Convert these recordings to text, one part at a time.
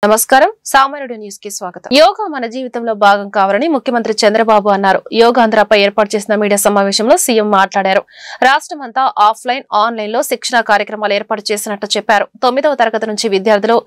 నమస్కారం సామాన్యుడి న్యూస్ కి స్వాగతం. యోగా మన జీవితంలో భాగం కావాలని ముఖ్యమంత్రి చంద్రబాబు అన్నారు. యోగాంధ్రపై ఏర్పాటు చేసిన మీడియా సమావేశంలో సీఎం మాట్లాడారు. రాష్ట్రమంతా ఆఫ్లైన్ ఆన్లైన్ లో శిక్షణ కార్యక్రమాలు ఏర్పాటు చేసినట్టు చెప్పారు. 9వ తరగతి నుంచి విద్యార్థులు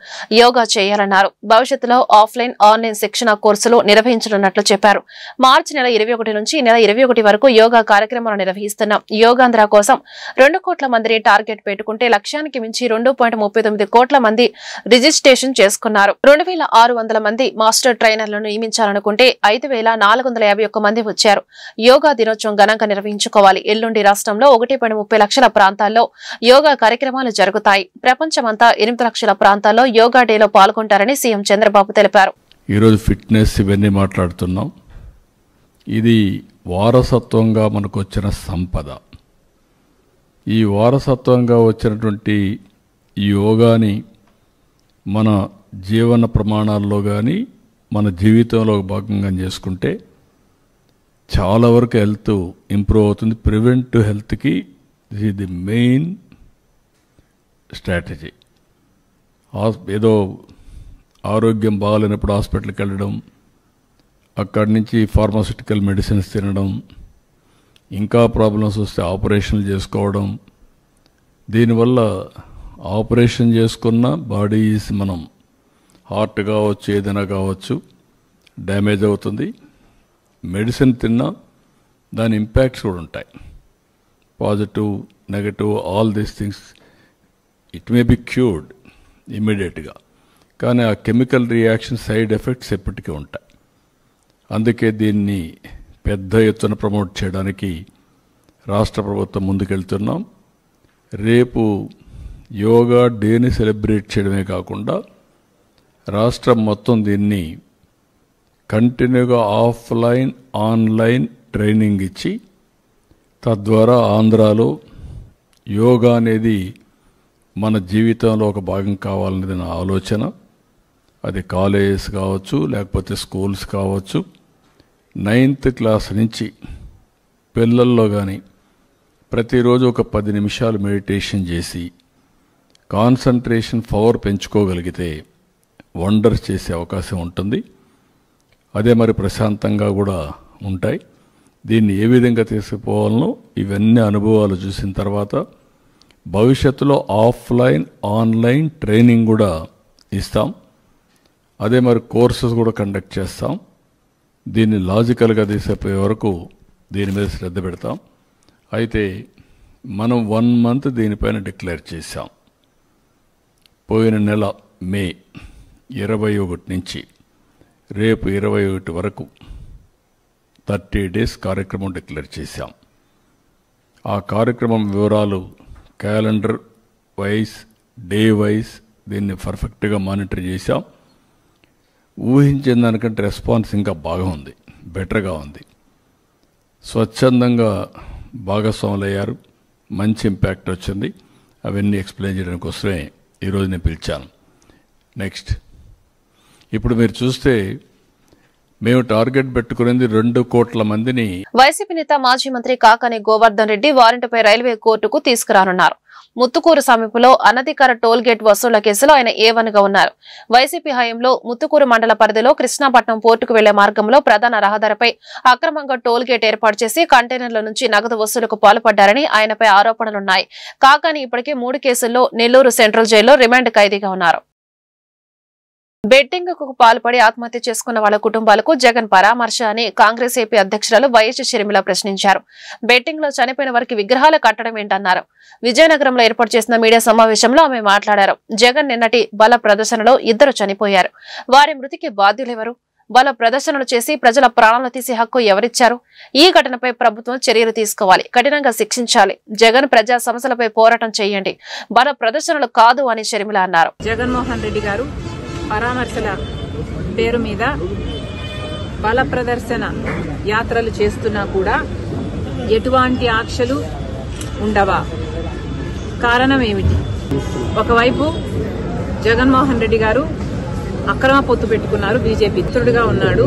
యోగా చేయాలన్నారు. భవిష్యత్తులో ఆఫ్లైన్ ఆన్లైన్ శిక్షణ కోర్సులు నిర్వహించనున్నట్లు చెప్పారు. మార్చి నెల 21 నుంచి నెల 21 వరకు యోగా కార్యక్రమాలు నిర్వహిస్తున్నాం. యోగాంధ్ర కోసం 2 కోట్ల మందిని టార్గెట్ పెట్టుకుంటే లక్ష్యానికి మించి 2.39 కోట్ల మంది రిజిస్ట్రేషన్ చేసుకున్నారు. 2600 మంది మాస్టర్ ట్రైనర్లను నియమించాలనుకుంటే 5451 మంది వచ్చారు. యోగా దినోత్సవం ఘనంగా నిర్వహించుకోవాలి. ఎల్లుండి రాష్ట్రంలో 1.30 లక్షల ప్రాంతాల్లో యోగా కార్యక్రమాలు జరుగుతాయి. ప్రపంచమంతా 8 లక్షల ప్రాంతాల్లో యోగా డేలో పాల్గొంటారని సీఎం చంద్రబాబు తెలిపారు. ఈరోజు ఫిట్నెస్ ఇవన్నీ మాట్లాడుతున్నాం. ఇది వారసత్వంగా మనకు వచ్చిన సంపద. ఈ వారసత్వంగా వచ్చినటువంటి యోగాని మన జీవన ప్రమాణాల్లో కానీ మన జీవితంలో భాగంగా చేసుకుంటే చాలా వరకు హెల్త్ ఇంప్రూవ్ అవుతుంది. ప్రివెంటివ్ హెల్త్కి this is the main strategy. ఏదో ఆరోగ్యం బాగాలేనప్పుడు హాస్పిటల్కి వెళ్ళడం, అక్కడి నుంచి ఫార్మాస్యూటికల్ మెడిసిన్స్ తినడం, ఇంకా ప్రాబ్లమ్స్ వస్తే ఆపరేషన్లు చేసుకోవడం. దీనివల్ల ఆపరేషన్ చేసుకున్న బాడీస్ మనం హార్ట్ కావచ్చు ఏదైనా కావచ్చు డ్యామేజ్ అవుతుంది. మెడిసిన్ తిన్నా దాని ఇంపాక్ట్స్ కూడా ఉంటాయి. Positive negative all these things it may be cured ఇమ్మీడియట్గా, కానీ ఆ కెమికల్ రియాక్షన్ సైడ్ ఎఫెక్ట్స్ ఎప్పటికీ ఉంటాయి. అందుకే దీన్ని పెద్ద ఎత్తున ప్రమోట్ చేయడానికి రాష్ట్ర ప్రభుత్వం ముందుకెళ్తున్నాం. రేపు యోగా డేని సెలబ్రేట్ చేయడమే కాకుండా రాష్ట్రం మొత్తం దీన్ని కంటిన్యూగా ఆఫ్లైన్ ఆన్లైన్ ట్రైనింగ్ ఇచ్చి తద్వారా ఆంధ్రాలో యోగా అనేది మన జీవితంలో ఒక భాగం కావాలనేది నా ఆలోచన. అది కాలేజెస్ కావచ్చు, లేకపోతే స్కూల్స్ కావచ్చు. 9th క్లాస్ నుంచి పిల్లల్లో కానీ ప్రతిరోజు ఒక 10 నిమిషాలు మెడిటేషన్ చేసి కాన్సంట్రేషన్ పవర్ పెంచుకోగలిగితే వండర్స్ చేసే అవకాశం ఉంటుంది. అదే మరి ప్రశాంతంగా కూడా ఉంటాయి. దీన్ని ఏ విధంగా తీసుకుపోవాలనో ఇవన్నీ అనుభవాలు చూసిన తర్వాత భవిష్యత్తులో ఆఫ్లైన్ ఆన్లైన్ ట్రైనింగ్ కూడా ఇస్తాం. అదే మరి కోర్సెస్ కూడా కండక్ట్ చేస్తాం. దీన్ని లాజికల్గా తీసుకుపోయే వరకు దీని మీద శ్రద్ధ పెడతాం. అయితే మనం 1 మంత్ దీనిపైన డిక్లేర్ చేశాం. పోయిన నెల మే 21 నుంచి రేపు 21 వరకు 30 డేస్ కార్యక్రమం డిక్లేర్ చేశాం. ఆ కార్యక్రమం వివరాలు క్యాలెండర్ వైజ్ డే వైజ్ దీన్ని పర్ఫెక్ట్గా మానిటర్ చేశాం. ఊహించిన దానికంటే రెస్పాన్స్ ఇంకా బాగా ఉంది, బెటర్గా ఉంది. స్వచ్ఛందంగా భాగస్వాములు అయ్యారు, మంచి ఇంపాక్ట్ వచ్చింది. అవన్నీ ఎక్స్ప్లెయిన్ చేయడానికి కోసమే ఈరోజు నేను పిలిచాను. నెక్స్ట్ ఇప్పుడు మీరు చూస్తే మేము టార్గెట్ పెట్టుకునేది 2 కోట్ల మందిని. వైసీపీ నేత మాజీ మంత్రి కాకాని గోవర్ధన్ రెడ్డి వారెంట్పై రైల్వే కోర్టుకు తీసుకురానున్నారు. ముత్తుకూరు సమీపంలో అనధికార టోల్ గేట్ వసూళ్ల కేసులో ఆయన A1 గా ఉన్నారు. వైసీపీ హయాంలో ముత్తుకూరు మండల పరిధిలో కృష్ణాపట్నం పోర్టుకు వెళ్లే మార్గంలో ప్రధాన రహదారిపై అక్రమంగా టోల్ గేట్ ఏర్పాటు చేసి కంటైనర్ల నుంచి నగదు వసూలుకు పాల్పడ్డారని ఆయనపై ఆరోపణలున్నాయి. కాకాని ఇప్పటికే 3 కేసుల్లో నెల్లూరు సెంట్రల్ జైల్లో రిమాండ్ ఖైదీగా ఉన్నారు. బెట్టింగ్ కు పాల్పడి ఆత్మహత్య చేసుకున్న వాళ్ళ కుటుంబాలకు జగన్ పరామర్శ అని కాంగ్రెస్ ఏపీ అధ్యక్షురాలు వైఎస్ షర్మిల ప్రశ్నించారు. బెట్టింగ్ లో చనిపోయిన వారికి విగ్రహాలు కట్టడం ఏంటన్నారు. విజయనగరంలో ఏర్పాటు చేసిన మీడియా సమావేశంలో ఆమె మాట్లాడారు. జగన్ నిన్నటి బల ప్రదర్శనలో 2 చనిపోయారు. వారి మృతికి బాధ్యులెవరు? బల ప్రదర్శనలు చేసి ప్రజల ప్రాణాలు తీసే హక్కు ఎవరిచ్చారు? ఈ ఘటనపై ప్రభుత్వం చర్యలు తీసుకోవాలి, కఠినంగా శిక్షించాలి. జగన్ ప్రజా సమస్యలపై పోరాటం చేయండి, బల ప్రదర్శనలు కాదు అని షర్మిల అన్నారు. జగన్మోహన్ రెడ్డి గారు పరామర్శల పేరు మీద బల ప్రదర్శన యాత్రలు చేస్తున్నా కూడా ఎటువంటి ఆంక్షలు ఉండవా? కారణం ఏమిటి? ఒకవైపు జగన్మోహన్ రెడ్డి గారు అక్రమ పొత్తు పెట్టుకున్నారు, బీజేపీ మిత్రుడిగా ఉన్నాడు,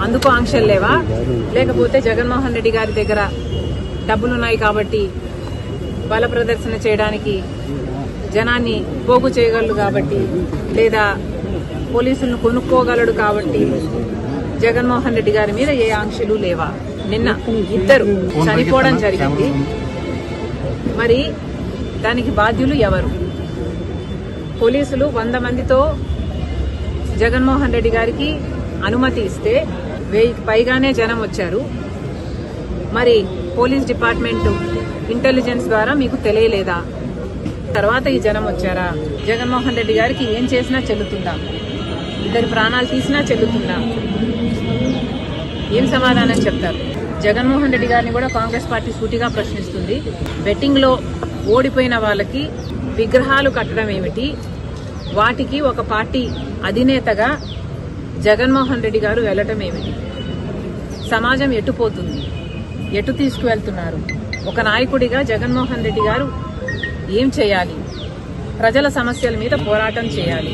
అందుకు ఆంక్షలు లేవా? లేకపోతే జగన్మోహన్ రెడ్డి గారి దగ్గర డబ్బులున్నాయి కాబట్టి బల ప్రదర్శన చేయడానికి జనాన్ని పోగు చేయగలరు కాబట్టి, లేదా పోలీసులను కొనుక్కోగలడు కాబట్టి జగన్మోహన్ రెడ్డి గారి మీద ఏ ఆంక్షలు లేవా? నిన్న ఇద్దరు చనిపోవడం జరిగింది. మరి దానికి బాధ్యులు ఎవరు? పోలీసులు 100 మందితో జగన్మోహన్ రెడ్డి గారికి అనుమతి ఇస్తే 1000కి పైగానే జనం వచ్చారు. మరి పోలీస్ డిపార్ట్మెంట్ ఇంటెలిజెన్స్ ద్వారా మీకు తెలియలేదా? తర్వాత ఈ జనం వచ్చారా? జగన్మోహన్ రెడ్డి గారికి ఏం చేసినా చెల్లుతుందా? ఇద్దరు ప్రాణాలు తీసినా చెల్లుతుందా? ఏం సమాధానం చెప్తారు? జగన్మోహన్ రెడ్డి గారిని కూడా కాంగ్రెస్ పార్టీ సూటిగా ప్రశ్నిస్తుంది. బెట్టింగ్ లో ఓడిపోయిన వాళ్ళకి విగ్రహాలు కట్టడం ఏమిటి? వాటికి ఒక పార్టీ అధినేతగా జగన్మోహన్ రెడ్డి గారు వెళ్లటం ఏమిటి? సమాజం ఎటుపోతుంది? ఎటు తీసుకువెళ్తున్నారు? ఒక నాయకుడిగా జగన్మోహన్ రెడ్డి గారు ఏం చేయాలి? ప్రజల సమస్యల మీద పోరాటం చేయాలి.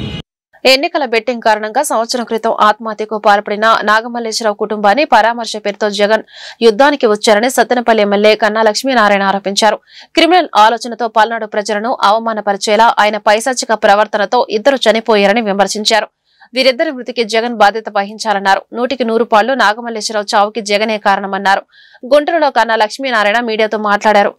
ఎన్నికల బెట్టింగ్ కారణంగా సంవత్సరం క్రితం ఆత్మహత్యకు పాల్పడిన నాగమల్లేశ్వరరావు కుటుంబాన్ని పరామర్శ పేరుతో జగన్ యుద్ధానికి వచ్చారని సత్తెనపల్లి ఎమ్మెల్యే కన్నా లక్ష్మీనారాయణ ఆరోపించారు. క్రిమినల్ ఆలోచనతో పల్నాడు ప్రజలను అవమానపరిచేలా ఆయన పైశాచిక ప్రవర్తనతో ఇద్దరు చనిపోయారని విమర్శించారు. వీరిద్దరి మృతికి జగన్ బాధ్యత వహించాలన్నారు. 100కి 100 పాళ్లు నాగమల్లేశ్వరరావు చావుకి జగనే కారణమన్నారు. గుంటూరులో కన్నా లక్ష్మీనారాయణ మీడియాతో మాట్లాడారు.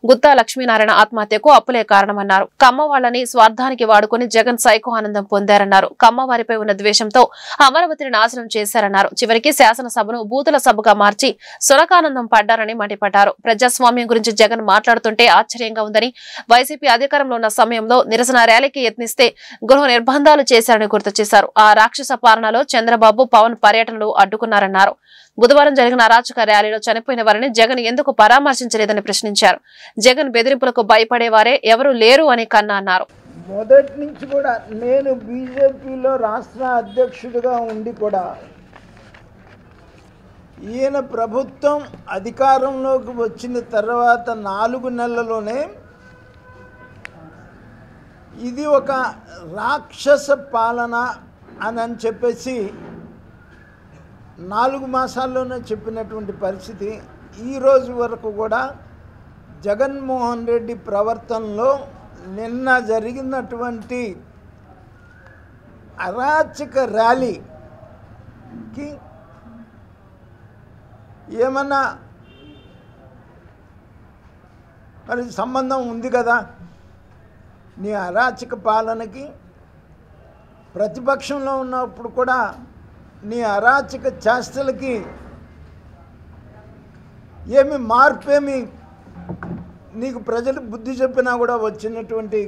గుత్తా లక్ష్మీనారాయణ ఆత్మహత్యకు అప్పులే కారణమన్నారు. కమ్మ వాళ్లని స్వార్థానికి వాడుకుని జగన్ సైకో ఆనందం పొందారన్నారు. కమ్మ వారిపై ఉన్న ద్వేషంతో అమరావతిని నాశనం చేశారన్నారు. చివరికి శాసనసభను బూతుల సభగా మార్చి సునకానందం పడ్డారని మండిపడ్డారు. ప్రజాస్వామ్యం గురించి జగన్ మాట్లాడుతుంటే ఆశ్చర్యంగా ఉందని, వైసీపీ అధికారంలో ఉన్న సమయంలో నిరసన ర్యాలీకి యత్నిస్తే గృహ నిర్బంధాలు చేశారని గుర్తు చేశారు. ఆ రాక్షస పాలనలో చంద్రబాబు, పవన్ పర్యటనలు అడ్డుకున్నారన్నారు. బుధవారం జరిగిన అరాచక ర్యాలీలో చనిపోయిన వారిని జగన్ ఎందుకు పరామర్శించలేదని ప్రశ్నించారు. జగన్ బెదిరింపులకు భయపడేవారే ఎవరూ లేరు అని కన్నా అన్నారు. మొదటి నుంచి కూడా నేను బీజేపీలో రాష్ట్ర అధ్యక్షుడిగా ఉండి కూడా ఈయన ప్రభుత్వం అధికారంలోకి వచ్చిన తర్వాత 4 నెలల్లోనే ఇది ఒక రాక్షస పాలన అని చెప్పేసి 4 మాసాల్లోనే చెప్పినటువంటి పరిస్థితి. ఈ రోజు వరకు కూడా జగన్మోహన్ రెడ్డి ప్రవర్తనలో నిన్న జరిగినటువంటి అరాచక ర్యాలీకి ఏమన్నా మరి సంబంధం ఉంది కదా? నీ అరాచక పాలనకి ప్రతిపక్షంలో ఉన్నప్పుడు కూడా నీ అరాచక చేష్టలకి ఏమి మార్పేమి నీకు ప్రజలు బుద్ధి చెప్పినా కూడా వచ్చినటువంటి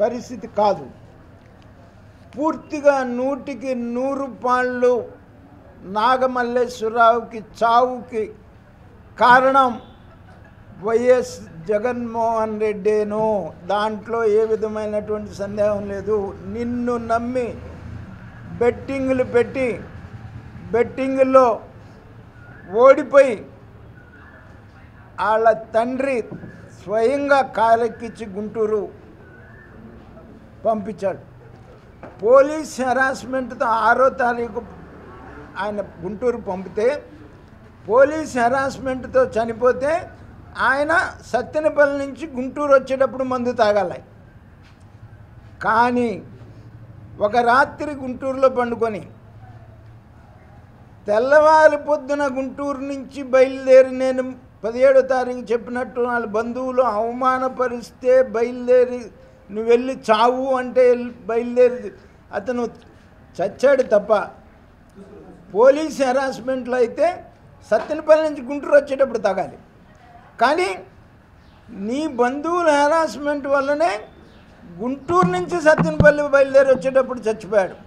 పరిస్థితి కాదు. పూర్తిగా 100కి 100 పాళ్ళు నాగమల్లేశ్వరరావుకి చావుకి కారణం వైఎస్ జగన్మోహన్ రెడ్డేనో, దాంట్లో ఏ విధమైనటువంటి సందేహం లేదు. నిన్ను నమ్మి బెట్టింగులు పెట్టి బెట్టింగుల్లో ఓడిపోయి వాళ్ళ తండ్రి స్వయంగా కారెక్కించి గుంటూరు పంపించాడు. పోలీస్ హెరాస్మెంట్తో 6వ తారీఖు ఆయన గుంటూరు పంపితే, పోలీస్ హెరాస్మెంట్తో చనిపోతే ఆయన సత్తెనపల్లి నుంచి గుంటూరు వచ్చేటప్పుడు మందు తాగాలి. కానీ ఒక రాత్రి గుంటూరులో పండుకొని తెల్లవారి పొద్దున గుంటూరు నుంచి బయలుదేరి, నేను 17వ తారీఖు చెప్పినట్టు వాళ్ళ బంధువులు అవమానపరిస్తే బయలుదేరి నువ్వు వెళ్ళి చావు అంటే బయలుదేరి అతను చచ్చాడు తప్ప, పోలీస్ హెరాస్మెంట్లో అయితే సత్తెనపల్లి నుంచి గుంటూరు వచ్చేటప్పుడు తాగాలి. కానీ నీ బంధువుల హెరాస్మెంట్ వల్లనే గుంటూరు నుంచి సత్తెనపల్లి బయలుదేరి వచ్చేటప్పుడు చచ్చిపోయాడు.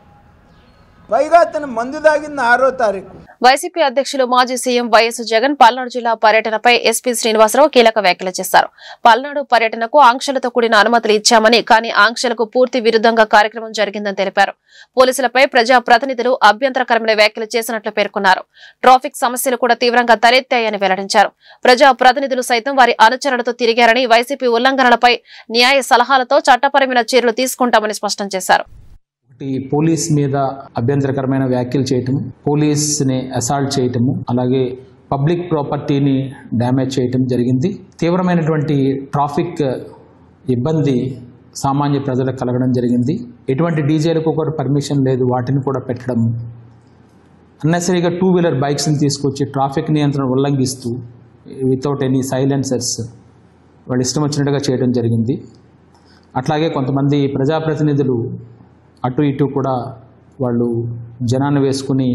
పైగా అతను మందు తాగింది 6వ తారీఖు. వైసీపీ అధ్యక్షులు మాజీ సీఎం వైఎస్ జగన్ పల్నాడు జిల్లా పర్యటనపై ఎస్పీ శ్రీనివాసరావు కీలక వ్యాఖ్యలు చేశారు. పల్నాడు పర్యటనకు ఆంక్షలతో కూడిన అనుమతులు ఇచ్చామని, కానీ ఆంక్షలకు పూర్తి విరుద్ధంగా కార్యక్రమం జరిగిందని తెలిపారు. పోలీసులపై ప్రజా ప్రతినిధులు అభ్యంతరకరమైన వ్యాఖ్యలు చేసినట్లు పేర్కొన్నారు. ట్రాఫిక్ సమస్యలు కూడా తీవ్రంగా తలెత్తాయని వెల్లడించారు. ప్రజా ప్రతినిధులు సైతం వారి అనుచరులతో తిరిగారని, వైసీపీ ఉల్లంఘనలపై న్యాయ సలహాలతో చట్టపరమైన చర్యలు తీసుకుంటామని స్పష్టం చేశారు. పోలీస్ మీద అభ్యంతరకరమైన వ్యాఖ్యలు చేయటం, పోలీస్ని అసాల్ట్ చేయటము, అలాగే పబ్లిక్ ప్రాపర్టీని డ్యామేజ్ చేయటం జరిగింది. తీవ్రమైనటువంటి ట్రాఫిక్ ఇబ్బంది సామాన్య ప్రజలకు కలగడం జరిగింది. ఎటువంటి డీజేలకు ఒక పర్మిషన్ లేదు, వాటిని కూడా పెట్టడం, అన్నెసరీగా 2 వీలర్ బైక్స్ని తీసుకొచ్చి ట్రాఫిక్ నియంత్రణ ఉల్లంఘిస్తూ వితౌట్ ఎనీ సైలెన్సర్స్ వాళ్ళు ఇష్టం వచ్చినట్టుగా చేయడం జరిగింది. అట్లాగే కొంతమంది ప్రజాప్రతినిధులు అటు ఇటు కూడా వాళ్ళు జనాన్ని వేసుకుని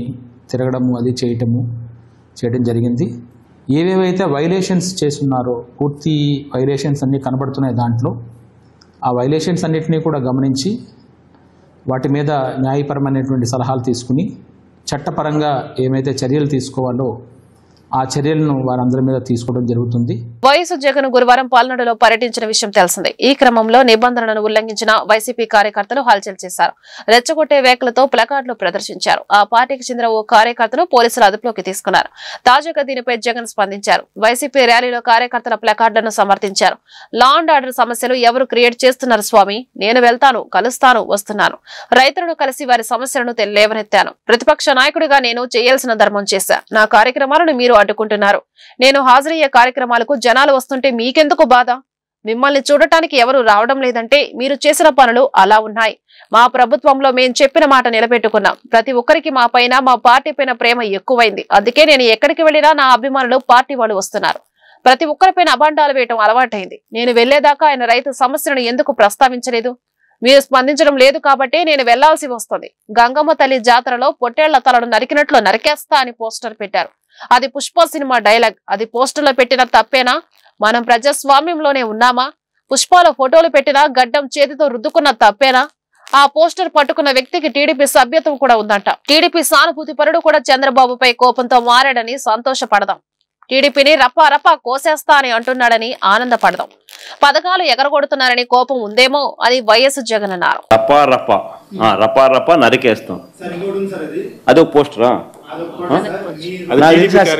తిరగడము అది చేయడం జరిగింది. ఏవేవైతే వైలేషన్స్ చేస్తున్నారో పూర్తి వైలేషన్స్ అన్నీ కనబడుతున్నాయి దాంట్లో. ఆ వైలేషన్స్ అన్నిటినీ కూడా గమనించి వాటి మీద న్యాయపరమైనటువంటి సలహాలు తీసుకుని చట్టపరంగా ఏమైతే చర్యలు తీసుకోవాలో ఆ చర్యలను వారందరి మీద తీసుకోవడం జరుగుతుంది. వైఎస్ జగన్ గురువారం పాల్నాడులో పర్యటించిన విషయం తెలిసిందే. ఈ క్రమంలో నిబంధనలను ఉల్లంఘించిన వైసీపీ కార్యకర్తలు హల్చల్ చేశారు. రెచ్చగొట్టే వేకలతో ప్లకార్డులు ప్రదర్శించారు. ఆ పార్టీకి చెందిన ఓ కార్యకర్తను పోలీసులు అదుపులోకి తీసుకున్నారు. తాజాగా దీనిపై జగన్ స్పందించారు. వైసీపీ ర్యాలీలో కార్యకర్తల ప్లకార్డులను సమర్థించారు. లా అండ్ ఆర్డర్ సమస్యలు ఎవరు క్రియేట్ చేస్తున్నారు స్వామి? నేను వెళ్తాను, కలుస్తాను, వస్తున్నాను. రైతులను కలిసి వారి సమస్యలను లేవనెత్తాను. ప్రతిపక్ష నాయకుడిగా నేను చేయాల్సిన ధర్మం చేశా. నా కార్యక్రమాలను మీరు అడ్డుకుంటున్నారు. నేను హాజరయ్యే కార్యక్రమాలకు జనాలు వస్తుంటే మీకెందుకు బాధ? మిమ్మల్ని చూడటానికి ఎవరు రావడం లేదంటే మీరు చేసిన పనులు అలా ఉన్నాయి. మా ప్రభుత్వంలో మేం చెప్పిన మాట నిలబెట్టుకున్నాం. ప్రతి ఒక్కరికి మా పైన, మా పార్టీ పైన ప్రేమ ఎక్కువైంది. అందుకే నేను ఎక్కడికి వెళ్ళినా నా అభిమానులు పార్టీ వాళ్ళు వస్తున్నారు. ప్రతి ఒక్కరిపైన అభాండాలు వేయటం అలవాటైంది. నేను వెళ్లేదాకా ఆయన రైతు సమస్యలను ఎందుకు ప్రస్తావించలేదు? మీరు స్పందించడం లేదు కాబట్టి నేను వెళ్లాల్సి వస్తుంది. గంగమ్మ తల్లి జాతరలో పొట్టేళ్ల తలను నరికినట్లు నరికేస్తా అని పోస్టర్ పెట్టారు. అది పుష్ప సినిమా డైలాగ్. అది పోస్టర్లో పెట్టిన తప్పేనా? మనం ప్రజాస్వామ్యంలోనే ఉన్నామా? పుష్పాల ఫోటోలు పెట్టినా గడ్డం చేతితో రుద్దుకున్న తప్పేనా? ఆ పోస్టర్ పట్టుకున్న వ్యక్తికి టీడీపీ సభ్యత్వం కూడా ఉందంట. టీడీపీ సానుభూతి పరుడు కూడా చంద్రబాబుపై కోపంతో మారాడని సంతోషపడదాం. టీడీపీని రప్పా రప్పా కోసేస్తా అని అంటున్నాడని ఆనందపడదాం. పథకాలు ఎగరగొడుతున్నారని కోపం ఉందేమో అని వైఎస్ జగన్ అన్నారు. రప్పా రప్పా నరికేస్తాం. అదే పోస్టరా?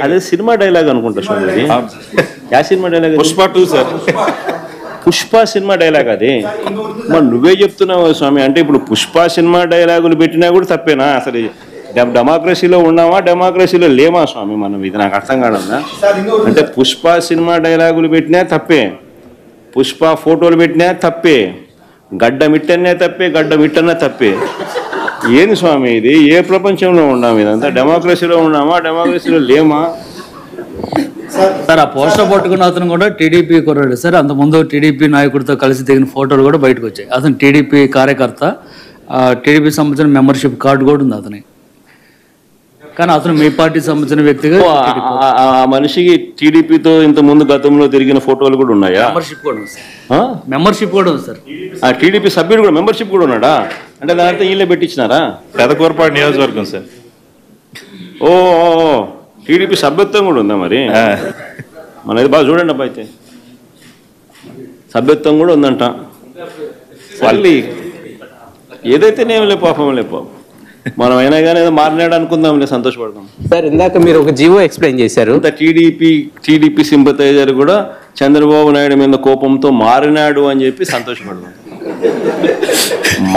అదే సినిమా డైలాగ్ అనుకుంటా స్వామి. Yeah cinema dialogue? Pushpa 2 sir. Pushpa cinema dialogue అది. మరి నువ్వే చెప్తున్నావు స్వామి. అంటే ఇప్పుడు పుష్ప సినిమా డైలాగులు పెట్టినా కూడా తప్పేనా? అసలు డెమోక్రసీలో ఉన్నామా, డెమోక్రసీలో లేమా స్వామి మనం? ఇది నాకు అర్థం కాదన్నా. అంటే పుష్ప సినిమా డైలాగులు పెట్టినా తప్పే, పుష్ప ఫోటోలు పెట్టినా తప్పే, గడ్డం ఇట్టనే తప్పే, గడ్డం ఇట్టనే తప్పే. ఏంది స్వామి ఇది? ఏ ప్రపంచంలో ఉన్నాము? ఇదంతా డెమోక్రసీలో ఉన్నామా, డెమోక్రసీలో లేమా? సార్ ఆ పోస్టర్ పట్టుకున్న అతను కూడా టీడీపీ కుర్రాడు సార్. అంతకుముందు టీడీపీ నాయకుడితో కలిసి దిగిన ఫోటోలు కూడా బయటకు వచ్చాయి. అతను టీడీపీ కార్యకర్త, టీడీపీ సంబంధించిన మెంబర్షిప్ కార్డు కూడా ఉంది అతని. కానీ అతను మీ పార్టీ సంబంధించిన వ్యక్తిగా ఆ మనిషికి టీడీపీతో ఇంత ముందు గతంలో తిరిగిన ఫోటోలు కూడా ఉన్నాయా? మెంబర్షిప్ కూడా ఉంది సార్. మెంబర్షిప్ కూడా ఉంది సార్. ఆ టీడీపీ సభ్యుడు కూడా మెంబర్షిప్ కూడా ఉన్నాడా? అంటే దాంతో వీళ్ళే పెట్టించినారా? పెదకూరపాడు నియోజకవర్గం సార్. ఓ టీడీపీ సభ్యత్వం కూడా ఉందా మరి? మనది బాగా చూడండి అబ్బా. అయితే సభ్యత్వం కూడా ఉందంట. మళ్ళీ ఏదైతే నేం లే పాపం లే పాపం. మనం అయినా కానీ ఏదో మారినాడు అనుకుందాంలే, సంతోషపడదాం. సార్ ఇందాక మీరు ఒక జీవో ఎక్స్ప్లెయిన్ చేశారు. టీడీపీ సింపథైజర్ కూడా చంద్రబాబు నాయుడు మీద కోపంతో మారినాడు అని చెప్పి సంతోషపడదాం.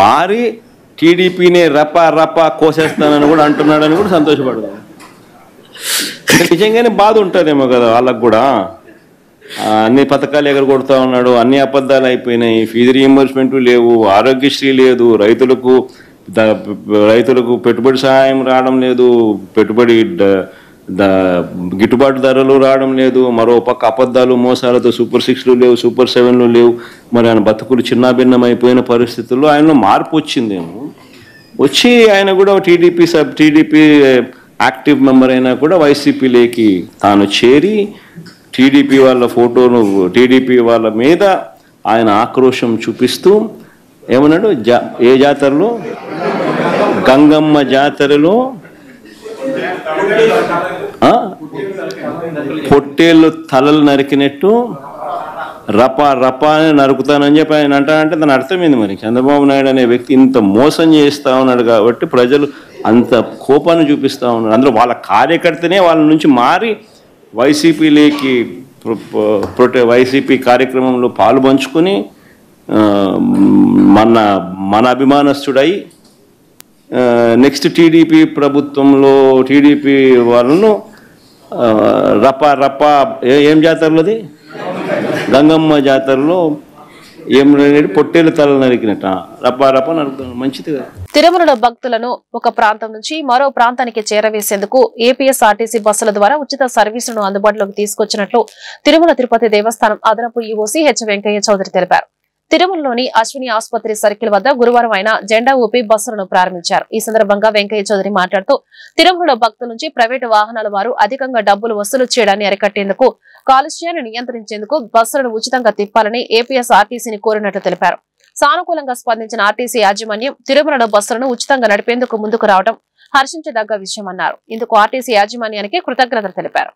మారి టీడీపీని రపా కోసేస్తానని కూడా అంటున్నాడని కూడా సంతోషపడదాం. నిజంగానే బాధ ఉంటుందేమో కదా వాళ్ళకు కూడా. అన్ని పథకాలు ఎగరగొడతా ఉన్నాడు, అన్ని అబద్ధాలు అయిపోయినాయి, ఫీజు రీయింబర్స్మెంట్ లేవు, ఆరోగ్యశ్రీ లేదు, రైతులకు పెట్టుబడి సహాయం రావడం లేదు, పెట్టుబడి గిట్టుబాటు ధరలు రావడం లేదు, మరో పక్క అబద్ధాలు మోసాలతో సూపర్ 6లు లేవు, సూపర్ 7లు లేవు. మరి ఆయన బతుకులు చిన్నాభిన్నం అయిపోయిన పరిస్థితుల్లో ఆయనలో మార్పు వచ్చిందేమో. వచ్చి ఆయన కూడా టీడీపీ యాక్టివ్ మెంబర్ అయినా కూడా వైసీపీలోకి తాను చేరి టీడీపీ వాళ్ళ ఫోటోను, టీడీపీ వాళ్ళ మీద ఆయన ఆక్రోశం చూపిస్తూ ఏమన్నాడు? ఏ జాతరలో? గంగమ్మ జాతరలో పొట్టేళ్ళు తలలు నరికినట్టు రపా అని నరుకుతానని చెప్పి ఆయన అంటానంటే దాని అర్థమైంది. మరి చంద్రబాబు నాయుడు అనే వ్యక్తి ఇంత మోసం చేస్తూ ఉన్నాడు కాబట్టి ప్రజలు అంత కోపాన్ని చూపిస్తూ ఉన్నారు. అందులో వాళ్ళ కార్యకర్తనే వాళ్ళ నుంచి మారి వైసీపీలోకి వైసీపీ కార్యక్రమంలో పాలు పంచుకొని మన అభిమానస్తుడై నెక్స్ట్ టీడీపీ ప్రభుత్వంలో టీడీపీ వాళ్ళను రపా ఏం జాతరలోది? గంగమ్మ జాతరలో ఏం పొట్టేలు తల నరికినట్ట రప్ప రప్ప నరుకుతాను, మంచిది కదా. తిరుమలలో భక్తులను ఒక ప్రాంతం నుంచి మరో ప్రాంతానికి చేరవేసేందుకు ఏపీఎస్ఆర్టీసీ బస్సుల ద్వారా ఉచిత సర్వీసులను అందుబాటులోకి తీసుకొచ్చినట్లు తిరుమల తిరుపతి దేవస్థానం అదనపు ఈవోసీ హెచ్ వెంకయ్య చౌదరి తెలిపారు. తిరుమలలోని అశ్విని ఆసుపత్రి సర్కిల్ వద్ద గురువారం ఆయన జెండా ఊపి బస్సులను ప్రారంభించారు. ఈ సందర్భంగా వెంకయ్య చౌదరి మాట్లాడుతూ తిరుమలలో భక్తుల నుంచి ప్రైవేటు వాహనాల వారు అధికంగా డబ్బులు వసూలు చేయడాన్ని అరికట్టేందుకు, కాలుష్యాన్ని నియంత్రించేందుకు బస్సులను ఉచితంగా తిప్పాలని ఏపీఎస్ఆర్టీసీని కోరినట్లు తెలిపారు. సానుకూలంగా స్పందించిన ఆర్టీసీ యాజమాన్యం తిరుమలలో బస్సులను ఉచితంగా నడిపేందుకు ముందుకు రావడం హర్షించదగ్గ విషయమన్నారు. ఇందుకు ఆర్టీసీ యాజమాన్యానికి కృతజ్ఞతలు తెలిపారు.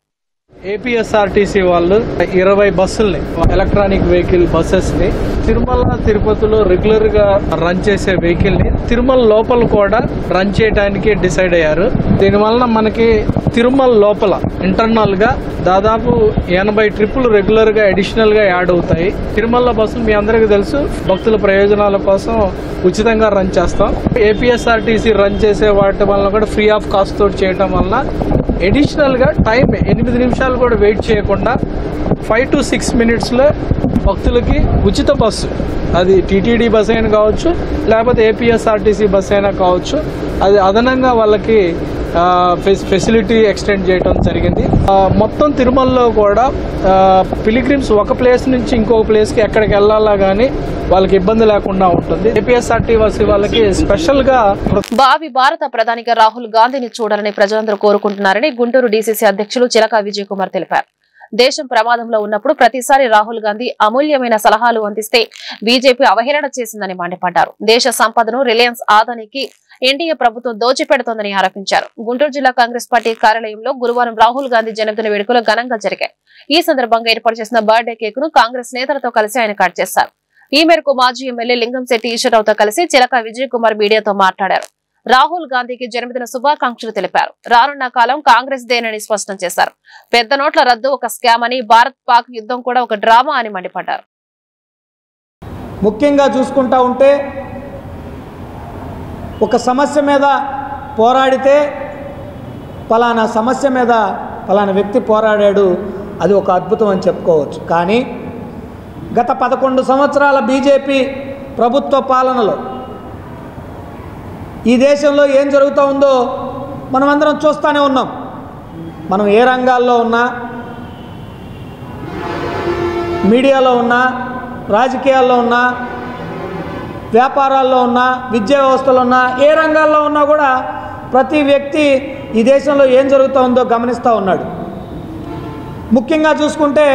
ఏపీఎస్ఆర్టీసీ వాళ్ళు 20 బస్సుల్ని, ఎలక్ట్రానిక్ వెహికల్ బస్సెస్ ని తిరుమల తిరుపతిలో రెగ్యులర్ గా రన్ చేసే వెహికల్ ని తిరుమల లోపల కూడా రన్ చేయడానికి డిసైడ్ అయ్యారు. దీనివల్ల మనకి తిరుమల లోపల ఇంటర్నల్ గా దాదాపు 80 ట్రిప్పులు రెగ్యులర్ గా అడిషనల్ గా యాడ్ అవుతాయి. తిరుమల బస్సులు మీ అందరికీ తెలుసు, భక్తుల ప్రయోజనాల కోసం ఉచితంగా రన్ చేస్తాం. ఏపీఎస్ఆర్టీసీ రన్ చేసే వాటి వల్ల కూడా ఫ్రీ ఆఫ్ కాస్ట్ తోటి చేయటం వల్ల అడిషనల్ గా టైం 8 నిమిషాలు కూడా వెయిట్ చేయకుండా 5 to 6 మినిట్స్లో భక్తులకి ఉచిత బస్సు, అది టీటీడీ బస్ అయినా కావచ్చు లేకపోతే ఏపీఎస్ఆర్టీసీ బస్ అయినా కావచ్చు, అది అదనంగా వాళ్ళకి ఫెసిలిటీ ఎక్స్టెండ్ చేయడం జరిగింది. మొత్తం తిరుమలలో కూడా పిలిగ్రిమ్స్ ఒక ప్లేస్ నుంచి ఇంకొక ప్లేస్కి ఎక్కడికి వెళ్ళాలా కానీ వాళ్ళకి ఇబ్బంది లేకుండా ఉంటుంది. ఏపీఎస్ఆర్టీసీ వాళ్ళకి స్పెషల్ గా భావి భారత ప్రధానిగా రాహుల్ గాంధీని చూడాలని ప్రజలందరూ కోరుకుంటున్నారని గుంటూరు డీసీసీ అధ్యక్షులు చిలక విజయ్ కుమార్ తెలిపారు. దేశం ప్రమాదంలో ఉన్నప్పుడు ప్రతిసారి రాహుల్ గాంధీ అమూల్యమైన సలహాలు అందిస్తే బీజేపీ అవహేళన చేసిందని మండిపడ్డారు. దేశ సంపదను రిలయన్స్ ఆదానికి ఎన్డీఏ ప్రభుత్వం దోచిపెడుతోందని ఆరోపించారు. గుంటూరు జిల్లా కాంగ్రెస్ పార్టీ కార్యాలయంలో గురువారం రాహుల్ గాంధీ జన్మదిన వేడుకలు ఘనంగా జరిగాయి. ఈ సందర్భంగా ఏర్పాటు చేసిన బర్త్డే కేక్ ను కాంగ్రెస్ నేతలతో కలిసి ఆయన కట్ చేశారు. ఈ మేరకు మాజీ ఎమ్మెల్యే లింగంశెట్టి ఈశ్వరరావుతో కలిసి చిలక విజయ్ కుమార్ మీడియాతో మాట్లాడారు. రాహుల్ గాంధీకి జన్మదిన శుభాకాంక్షలు తెలిపారు. రానున్న కాలం కాంగ్రెస్ దేనని స్పష్టం చేశారు. పెద్ద నోట్ల రద్దు ఒక స్కామ్ అని, భారత్ పాక్ యుద్ధం కూడా ఒక డ్రామా అని మండిపడ్డారు. ముఖ్యంగా చూసుకుంటా ఉంటే ఒక సమస్య మీద పోరాడితే పలానా సమస్య మీద పలానా వ్యక్తి పోరాడాడు, అది ఒక అద్భుతం అని చెప్పుకోవచ్చు. కానీ గత 11 సంవత్సరాల బీజేపీ ప్రభుత్వ పాలనలో ఈ దేశంలో ఏం జరుగుతూ ఉందో మనమందరం చూస్తూనే ఉన్నాం. మనం ఏ రంగాల్లో ఉన్నా, మీడియాలో ఉన్నా, రాజకీయాల్లో ఉన్నా, వ్యాపారాల్లో ఉన్నా, విద్యా వ్యవస్థలో ఉన్నా, ఏ రంగాల్లో ఉన్నా కూడా ప్రతి వ్యక్తి ఈ దేశంలో ఏం జరుగుతూ ఉందో గమనిస్తూ ఉన్నాడు. ముఖ్యంగా చూసుకుంటే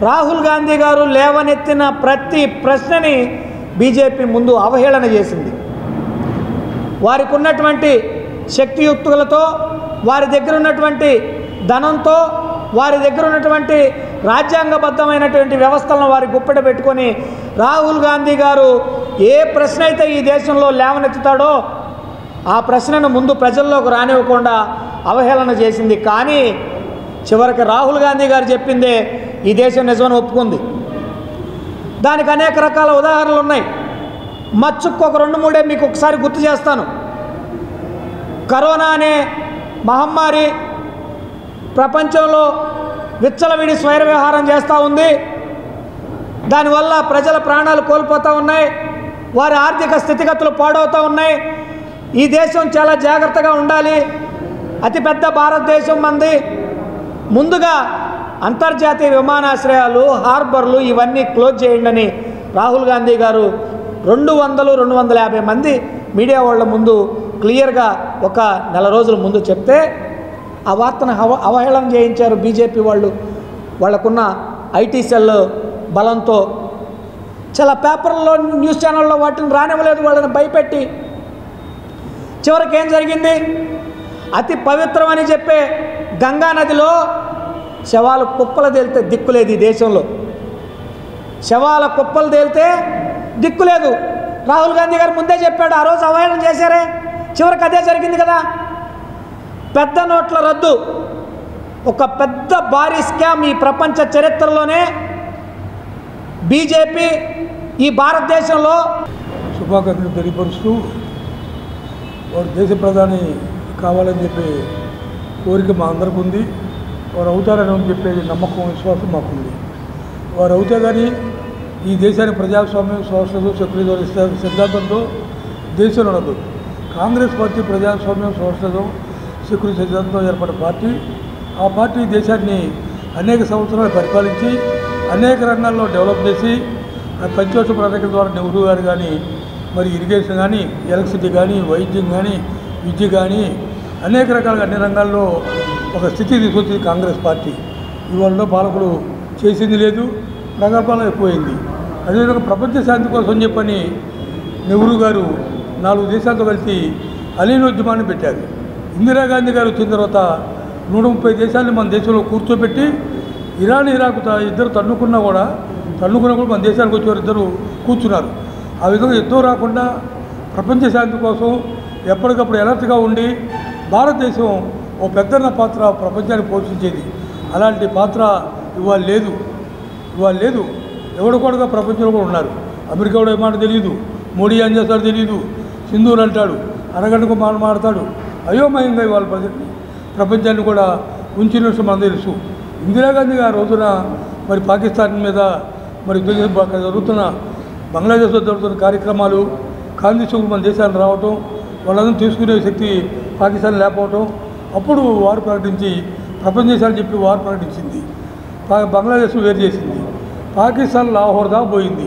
రాహుల్ గాంధీ గారు లేవనెత్తిన ప్రతి ప్రశ్నని బీజేపీ ముందు అవహేళన చేసింది. వారికి ఉన్నటువంటి శక్తియుక్తులతో, వారి దగ్గర ఉన్నటువంటి ధనంతో, వారి దగ్గర ఉన్నటువంటి రాజ్యాంగబద్ధమైనటువంటి వ్యవస్థలను వారి గుప్పెట పెట్టుకొని రాహుల్ గాంధీ గారు ఏ ప్రశ్న అయితే ఈ దేశంలో లేవనెత్తుతాడో ఆ ప్రశ్నను ముందు ప్రజల్లోకి రానివ్వకుండా అవహేళన చేసింది. కానీ చివరికి రాహుల్ గాంధీ గారు చెప్పిందే ఈ దేశం నిజమని ఒప్పుకుంది. దానికి అనేక రకాల ఉదాహరణలు ఉన్నాయి. మచ్చుకు ఒక 2-3 మీకు ఒకసారి గుర్తు చేస్తాను. కరోనా అనే మహమ్మారి ప్రపంచంలో విచ్చలవిడి స్వైర విహారం చేస్తూ ఉంది. దానివల్ల ప్రజల ప్రాణాలు కోల్పోతూ ఉన్నాయి, వారి ఆర్థిక స్థితిగతులు పాడవుతూ ఉన్నాయి. ఈ దేశం చాలా జాగ్రత్తగా ఉండాలి, అతిపెద్ద భారతదేశం మంది, ముందుగా అంతర్జాతీయ విమానాశ్రయాలు, హార్బర్లు ఇవన్నీ క్లోజ్ చేయండి అని రాహుల్ గాంధీ గారు 200-250 మంది మీడియా వాళ్ళ ముందు క్లియర్గా ఒక నెల రోజుల ముందు చెప్తే ఆ వార్తను అవహేళన చేయించారు బీజేపీ వాళ్ళు. వాళ్ళకున్న ఐటీ సెల్ బలంతో చాలా పేపర్లో, న్యూస్ ఛానల్లో వాటిని రానివ్వలేదు, వాళ్ళని భయపెట్టి. చివరికి ఏం జరిగింది? అతి పవిత్రమని చెప్పే గంగా నదిలో శవాలు కుప్పలు తేలితే దిక్కులేదు. ఈ దేశంలో శవాల కుప్పలు తేలితే దిక్కులేదు. రాహుల్ గాంధీ గారు ముందే చెప్పాడు, ఆ రోజు అవహేళన చేశారే, చివరికి అదే జరిగింది కదా. పెద్ద నోట్ల రద్దు ఒక పెద్ద భారీ స్కామ్. ఈ ప్రపంచ చరిత్రలోనే బీజేపీ ఈ భారతదేశంలో శుభాకాంక్షలు తెలియపరుస్తూ వారు దేశ ప్రధాని కావాలని చెప్పే కోరిక మా అందరికీ ఉంది. వారు అవుతారని చెప్పేది నమ్మకం, విశ్వాసం మాకుంది. వారు అవుతే కానీ ఈ దేశాన్ని ప్రజాస్వామ్యం, సోషలిజం, సెక్యులరిజం సిద్ధాంతంతో దేశంలో ఉండదు. కాంగ్రెస్ పార్టీ ప్రజాస్వామ్యం, సోషలిజం, సెక్యులరిజం సిద్ధాంతంతో ఏర్పడిన పార్టీ. ఆ పార్టీ దేశాన్ని అనేక సంవత్సరాలు పరిపాలించి అనేక రంగాల్లో డెవలప్ చేసి పంచవర్ష ప్రణాళిక ద్వారా నెహ్రూ గారు కానీ, మరి ఇరిగేషన్ కానీ, ఎలక్ట్రిసిటీ కానీ, వైద్యం కానీ, విద్య కానీ అనేక రకాలుగా అన్ని రంగాల్లో ఒక స్థితి తీసుకొచ్చింది కాంగ్రెస్ పార్టీ. ఇవాళ పాలకులు చేసింది లేదు, ప్రగల్భాలు ఎక్కువైంది. అదేవిధంగా ప్రపంచ శాంతి కోసం చెప్పని నెహ్రూ గారు 4 దేశాలతో కలిసి అలీనోద్యమాన్ని పెట్టారు. ఇందిరాగాంధీ గారు వచ్చిన తర్వాత 130 దేశాలని మన దేశంలో కూర్చోబెట్టి ఇరాన్, ఇరాక్ ఇద్దరు తన్నుకున్నా కూడా మన దేశానికి వచ్చేవారు ఇద్దరు కూర్చున్నారు. ఆ విధంగా యుద్ధం రాకుండా ప్రపంచ శాంతి కోసం ఎప్పటికప్పుడు అలర్ట్గా ఉండి భారతదేశం ఓ పెద్దన్న పాత్ర ప్రపంచాన్ని పోషించేది. అలాంటి పాత్ర ఇవాళ లేదు. ఎవడు కూడా ప్రపంచంలో కూడా ఉన్నారు. అమెరికా కూడా ఏమాట తెలియదు, మోడీ ఏం చేస్తాడో తెలియదు, సింధూరు అంటాడు, అరగంటకు మాట్లాడతాడు. అయోమయంగా ఇవాళ ప్రపంచాన్ని కూడా ఉంచిన విషయం మనకు తెలుసు. ఇందిరాగాంధీ గారు రోజున మరి పాకిస్తాన్ మీద మరి జరుగుతున్న బంగ్లాదేశ్లో జరుగుతున్న కార్యక్రమాలు, గాంధీ చౌక్ మన దేశాన్ని రావటం, వాళ్ళందరూ తీసుకునే శక్తి పాకిస్తాన్ లేకపోవటం, అప్పుడు వారు ప్రకటించి ప్రపంచ దేశాలు చెప్పి వారు ప్రకటించింది. బంగ్లాదేశ్ వేరు చేసింది. పాకిస్తాన్ లాహోర్ దాకా పోయింది.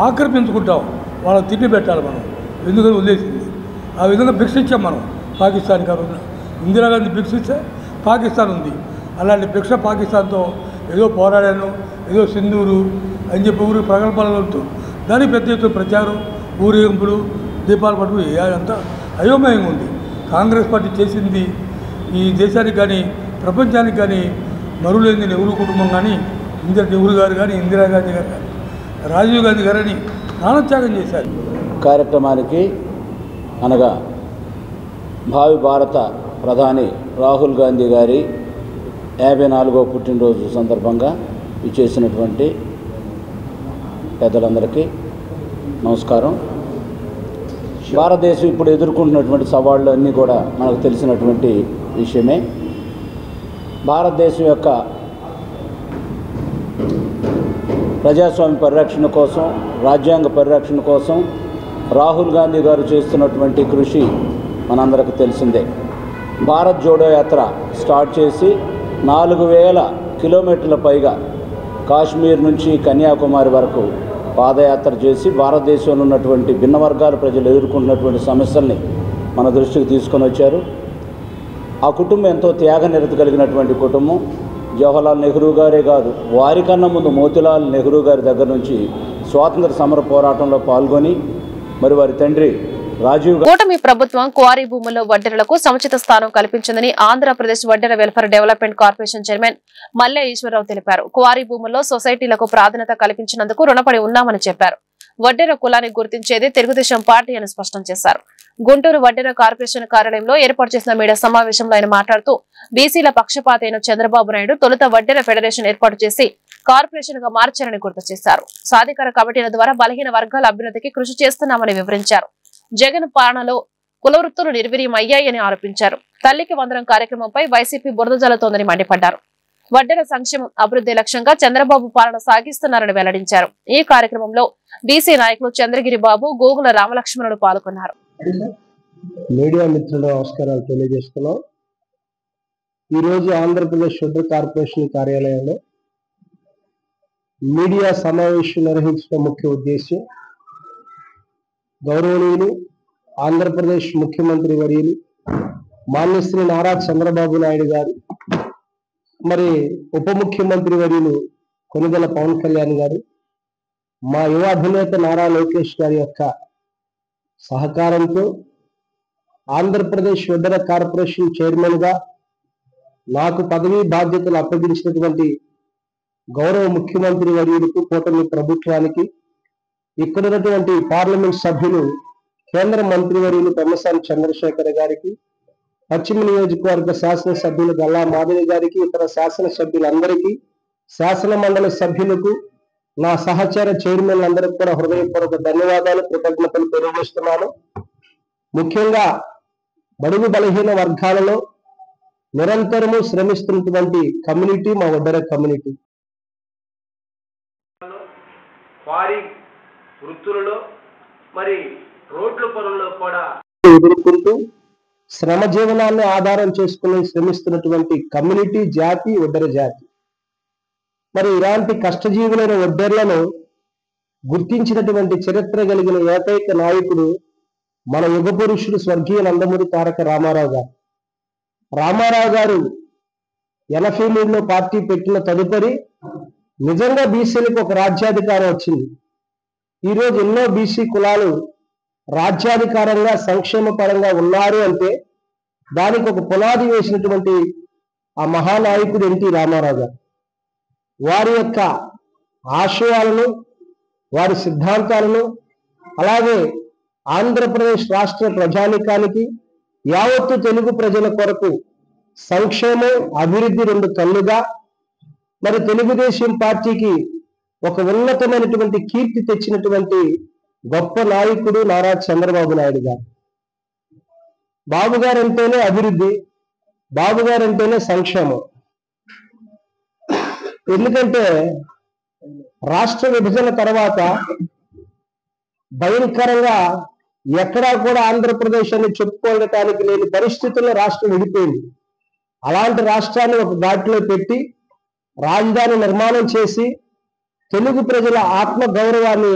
ఆక్రమించుకుంటాం, వాళ్ళకి తిండి పెట్టాలి మనం, ఎందుకని వదిలేసింది. ఆ విధంగా భిక్ష ఇచ్చాం మనం పాకిస్తాన్కి. ఆ రోజున ఇందిరాగాంధీ భిక్ష ఇచ్చే పాకిస్తాన్ ఉంది. అలాంటి భిక్ష పాకిస్తాన్తో ఏదో పోరాడాను, ఏదో సింధూరు అని చెప్పి ఊరి ప్రగల్భాలతో దానికి పెద్ద ఎత్తున ప్రచారం, ఊరేగింపులు, దీపాలు పట్టుకు అంతా అయోమయంగా ఉంది. కాంగ్రెస్ పార్టీ చేసింది ఈ దేశానికి కానీ ప్రపంచానికి కానీ మరులేని నెహ్రూ కుటుంబం కానీ, నెహ్రూ గారు కానీ, ఇందిరాగాంధీ గారు కానీ, రాజీవ్ గాంధీ గారని ప్రాణత్యాగం చేశారు. కార్యక్రమానికి అనగా భావి భారత ప్రధాని రాహుల్ గాంధీ గారి 54వ పుట్టినరోజు సందర్భంగా ఇచ్చేసినటువంటి పెద్దలందరికీ నమస్కారం. భారతదేశం ఇప్పుడు ఎదుర్కొంటున్నటువంటి సవాళ్ళు అన్నీ కూడా మనకు తెలిసినటువంటి విషయమే. భారతదేశం యొక్క ప్రజాస్వామ్య పరిరక్షణ కోసం, రాజ్యాంగ పరిరక్షణ కోసం రాహుల్ గాంధీ గారు చేస్తున్నటువంటి కృషి మనందరికీ తెలిసిందే. భారత్ జోడో యాత్ర స్టార్ట్ చేసి 4000 కిలోమీటర్ల పైగా కాశ్మీర్ నుంచి కన్యాకుమారి వరకు పాదయాత్ర చేసి భారతదేశంలో ఉన్నటువంటి భిన్న వర్గాల ప్రజలు ఎదుర్కొంటున్నటువంటి సమస్యల్ని మన దృష్టికి తీసుకొని వచ్చారు. ఆ కుటుంబం ఎంతో త్యాగనిరత కలిగినటువంటి కుటుంబం. జవహర్లాల్ నెహ్రూ గారే కాదు, వారికన్నా ముందు మోతీలాల్ నెహ్రూ గారి దగ్గర నుంచి స్వాతంత్ర సమర పోరాటంలో పాల్గొని మరి వారి తండ్రి రాజీవ్ కూటమి ప్రభుత్వం క్వారీ భూముల్లో వడ్డెరలకు సముచిత స్థానం కల్పించిందని ఆంధ్రప్రదేశ్ వడ్డెర వెల్ఫేర్ డెవలప్మెంట్ కార్పొరేషన్ చైర్మన్ మల్లె ఈశ్వరరావు తెలిపారు. క్వారీ భూముల్లో సొసైటీలకు ప్రాధాన్యత కల్పించినందుకు రుణపడి ఉన్నామని చెప్పారు. వడ్డెర కులాన్ని గుర్తించేది తెలుగుదేశం పార్టీ అని స్పష్టం చేశారు. గుంటూరు వడ్డెర కార్పొరేషన్ కార్యాలయంలో ఏర్పాటు చేసిన మీడియా సమావేశంలో ఆయన మాట్లాడుతూ బీసీల పక్షపాతైన చంద్రబాబు నాయుడు తొలుత వడ్డెర ఫెడరేషన్ ఏర్పాటు చేసి కార్పొరేషన్ గా మార్చారని గుర్తు చేశారు. సాధికార కమిటీల ద్వారా బలహీన వర్గాల అభ్యున్నతికి కృషి చేస్తున్నామని వివరించారు. జగన్ పాలనలో కులవృత్తులు నిర్వీర్యం అయ్యాయని ఆరోపించారు. తల్లికి వందనం కార్యక్రమంపై వైసీపీ బురద జల్లుతోందని మండిపడ్డారు. వడ్డెర సంక్షేమం అభివృద్ధి లక్ష్యంగా చంద్రబాబు పాలన సాగిస్తున్నారని వెల్లడించారు. ఈ కార్యక్రమంలో బీసీ నాయకులు చంద్రగిరి బాబు, గోగుల రామలక్ష్మణుడు పాల్గొన్నారు. మీడియా మిత్రులు నమస్కారాలు తెలియజేస్తున్నాం. ఈరోజు ఆంధ్రప్రదేశ్ వడ్డెర కార్పొరేషన్ కార్యాలయంలో మీడియా సమావేశం నిర్వహించడం ముఖ్య ఉద్దేశం గౌరవనీయులు ఆంధ్రప్రదేశ్ ముఖ్యమంత్రి వర్యులు మాన్యశ్రీ నారా చంద్రబాబు నాయుడు గారు, మరి ఉప ముఖ్యమంత్రి వర్యులు కొనిదెల పవన్ కళ్యాణ్ గారు, మా యువ అధినేత నారా లోకేష్ గారి యొక్క సహకారంతో ఆంధ్రప్రదేశ్ వడ్డెర కార్పొరేషన్ చైర్మన్ గా నాకు పదవీ బాధ్యతలు అప్పగించినటువంటి గౌరవ ముఖ్యమంత్రి వర్యులకు, కూటమి ప్రభుత్వానికి, ఇక్కడ ఉన్నటువంటి పార్లమెంట్ సభ్యులు కేంద్ర మంత్రివర్యులు పెమ్మసాని చంద్రశేఖర్ గారికి, పశ్చిమ నియోజకవర్గ శాసనసభ్యులు గల్లా మాధవి గారికి, ఇతర శాసనసభ్యులందరికీ, శాసన మండలి సభ్యులకు, నా సహచర చైర్మన్లందరికీ కూడా హృదయపూర్వక ధన్యవాదాలు, కృతజ్ఞతలు తెలియజేస్తున్నాను. ముఖ్యంగా బడుగు బలహీన వర్గాలలో నిరంతరము శ్రమిస్తున్నటువంటి కమ్యూనిటీ మా వడ్డెర కమ్యూనిటీ. క్వారీ వృత్తులలో మరి రోడ్ల పనుల్లో కూడా ఎదుర్కొంటూ శ్రమ జీవనాన్ని ఆధారం చేసుకుని శ్రమిస్తున్నటువంటి కమ్యూనిటీ జాతి ఒడ్డెర జాతి. మరి ఇలాంటి కష్టజీవులైన ఒడ్డెర్లను గుర్తించినటువంటి చరిత్ర కలిగిన ఏకైక నాయకుడు మన యుగ పురుషుడు స్వర్గీయ నందమూరి తారక రామారావు గారు. రామారావు గారు 83లో పార్టీ పెట్టిన తదుపరి నిజంగా బీసీలకు ఒక రాజ్యాధికారం వచ్చింది. ఈరోజు ఎన్నో బీసీ కులాలు రాజ్యాధికారంగా సంక్షేమ పరంగా ఉన్నారు అంటే దానికి ఒక పునాది వేసినటువంటి ఆ మహానాయకుడు ఎన్టీ రామారావు గారు. వారి యొక్క ఆశయాలను, వారి సిద్ధాంతాలను, అలాగే ఆంధ్రప్రదేశ్ రాష్ట్ర ప్రజానికానికి, యావత్తు తెలుగు ప్రజల కొరకు సంక్షేమం, అభివృద్ధి రెండు కళ్ళుగా మరి తెలుగుదేశం పార్టీకి ఒక ఉన్నతమైనటువంటి కీర్తి తెచ్చినటువంటి గొప్ప నాయకుడు నారా చంద్రబాబు నాయుడు గారు. బాబు గారు అంటేనే అభివృద్ధి, బాబు గారు అంటేనే సంక్షేమం. ఎందుకంటే రాష్ట్ర విభజన తర్వాత భయంకరంగా ఎక్కడా కూడా ఆంధ్రప్రదేశ్ అని చెప్పుకోవడానికి లేని పరిస్థితుల్లో రాష్ట్రం విడిపోయింది. అలాంటి రాష్ట్రాన్ని ఒక ఘాట్లో పెట్టి రాజధాని నిర్మాణం చేసి తెలుగు ప్రజల ఆత్మ గౌరవాన్ని